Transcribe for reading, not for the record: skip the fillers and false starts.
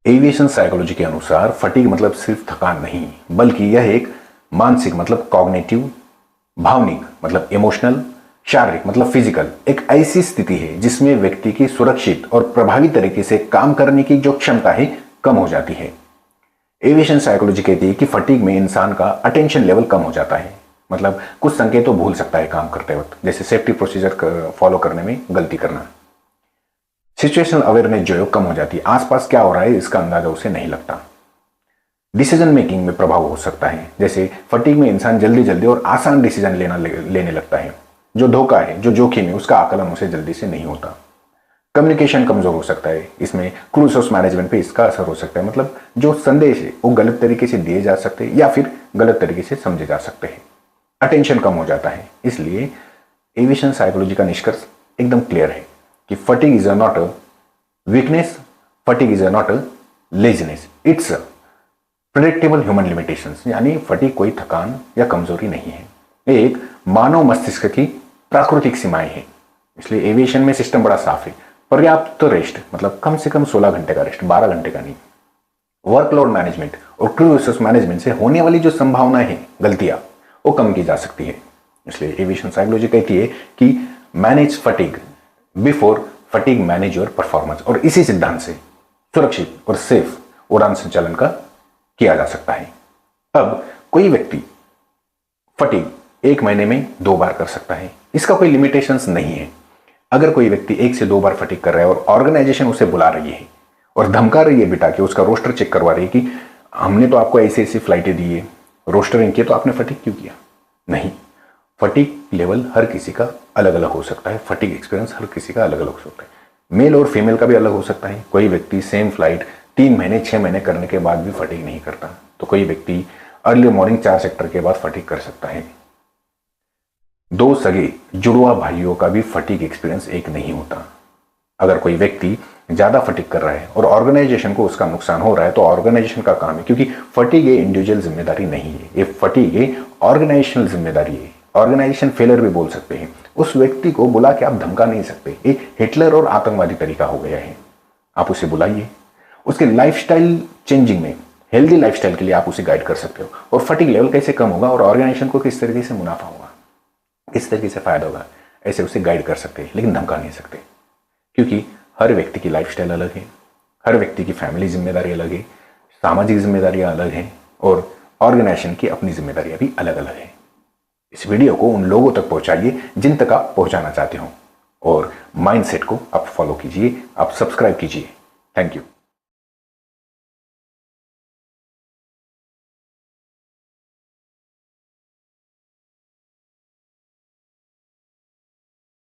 Aviation psychology के अनुसार fatigue मतलब सिर्फ थकान नहीं, बल्कि यह एक मानसिक मतलब कॉग्निटिव, भावनिक मतलब इमोशनल, शारीरिक मतलब फिजिकल एक ऐसी स्थिति है जिसमें व्यक्ति की सुरक्षित और प्रभावी तरीके से काम करने की जो क्षमता है कम हो जाती है। एविएशन साइकोलॉजी कहती है कि फटीग में इंसान का अटेंशन लेवल कम हो जाता है, मतलब कुछ संकेतों भूल सकता है काम करते वक्त, जैसे सेफ्टी प्रोसीजर फॉलो करने में गलती करना। सिचुएशनल अवेयरनेस जो है कम हो जाती है, आसपास क्या हो रहा है इसका अंदाजा उसे नहीं लगता। डिसीजन मेकिंग में प्रभाव हो सकता है, जैसे फटीग में इंसान जल्दी जल्दी और आसान डिसीजन लेने लगता है। जो धोखा है, जो जोखिम है, उसका आकलन उसे जल्दी से नहीं होता। कम्युनिकेशन कमजोर हो सकता है, इसमें क्रू रिसोर्स मैनेजमेंट पे इसका असर हो सकता है, मतलब जो संदेश है वो गलत तरीके से दिए जा सकते हैं या फिर गलत तरीके से समझे जा सकते हैं। अटेंशन कम हो जाता है। इसलिए एविएशन साइकोलॉजी का निष्कर्ष एकदम क्लियर है कि fatigue is not a weakness, fatigue is not a laziness, it's predictable human limitations, यानी फटीग कोई थकान या कमजोरी नहीं है, एक मानव मस्तिष्क की प्राकृतिक सीमाएं हैं। इसलिए एविएशन में सिस्टम बड़ा साफ है। पर्याप्त तो रेस्ट, मतलब कम से कम 16 घंटे का रेस्ट, 12 घंटे का नहीं। वर्कलोड मैनेजमेंट और क्रू रिसोर्स मैनेजमेंट से होने वाली जो संभावनाएं हैं, गलतियां, वो कम की जा सकती है। इसलिए एविएशन साइकोलॉजी कहती है कि manage fatigue before fatigue manage your performance, और इसी सिद्धांत से सुरक्षित और सेफ उड़ान संचालन का किया जा सकता है। अब कोई व्यक्ति फटीग 1 महीने में 2 बार कर सकता है, इसका कोई लिमिटेशंस नहीं है। अगर कोई व्यक्ति 1 से 2 बार फटीग कर रहा है और ऑर्गेनाइजेशन उसे बुला रही है और धमका रही है बिठा के, उसका रोस्टर चेक करवा रही है कि हमने तो आपको ऐसी ऐसी फ्लाइटें दी है, रोस्टरिंग किया, तो आपने फटीग क्यों किया? नहीं, फटीग लेवल हर किसी का अलग अलग हो सकता है, फटीग एक्सपीरियंस हर किसी का अलग अलग हो सकता है, मेल और फीमेल का भी अलग हो सकता है। कोई व्यक्ति सेम फ्लाइट 3 महीने 6 महीने करने के बाद भी फटीग नहीं करता, तो कोई व्यक्ति अर्ली मॉर्निंग 4 सेक्टर के बाद फटीग कर सकता है। 2 सगे जुड़वा भाइयों का भी फटीग एक्सपीरियंस एक नहीं होता। अगर कोई व्यक्ति ज्यादा फटीग कर रहा है और ऑर्गेनाइजेशन को उसका नुकसान हो रहा है, तो ऑर्गेनाइजेशन का काम है, क्योंकि फटीग ये इंडिविजुअल जिम्मेदारी नहीं है, ये फटीग ये ऑर्गेनाइजेशनल जिम्मेदारी है। ऑर्गेनाइजेशन फेलियर भी बोल सकते हैं। उस व्यक्ति को बुला के आप धमका नहीं सकते, एक हिटलर और आतंकवादी तरीका हो गया है। आप उसे बुलाइए, उसके लाइफस्टाइल चेंजिंग में, हेल्दी लाइफस्टाइल के लिए आप उसे गाइड कर सकते हो, और फटीग लेवल कैसे कम होगा और ऑर्गेनाइजेशन को किस तरीके से मुनाफा होगा, किस तरीके से फायदा होगा, ऐसे उसे गाइड कर सकते हैं, लेकिन धमका नहीं सकते, क्योंकि हर व्यक्ति की लाइफस्टाइल अलग है, हर व्यक्ति की फैमिली जिम्मेदारी अलग है, सामाजिक जिम्मेदारियां अलग हैं, और ऑर्गेनाइजेशन की अपनी जिम्मेदारियां भी अलग अलग है। इस वीडियो को उन लोगों तक पहुंचाइए जिन तक आप पहुंचाना चाहते हो, और माइंडसेट को आप फॉलो कीजिए, आप सब्सक्राइब कीजिए। Thank you.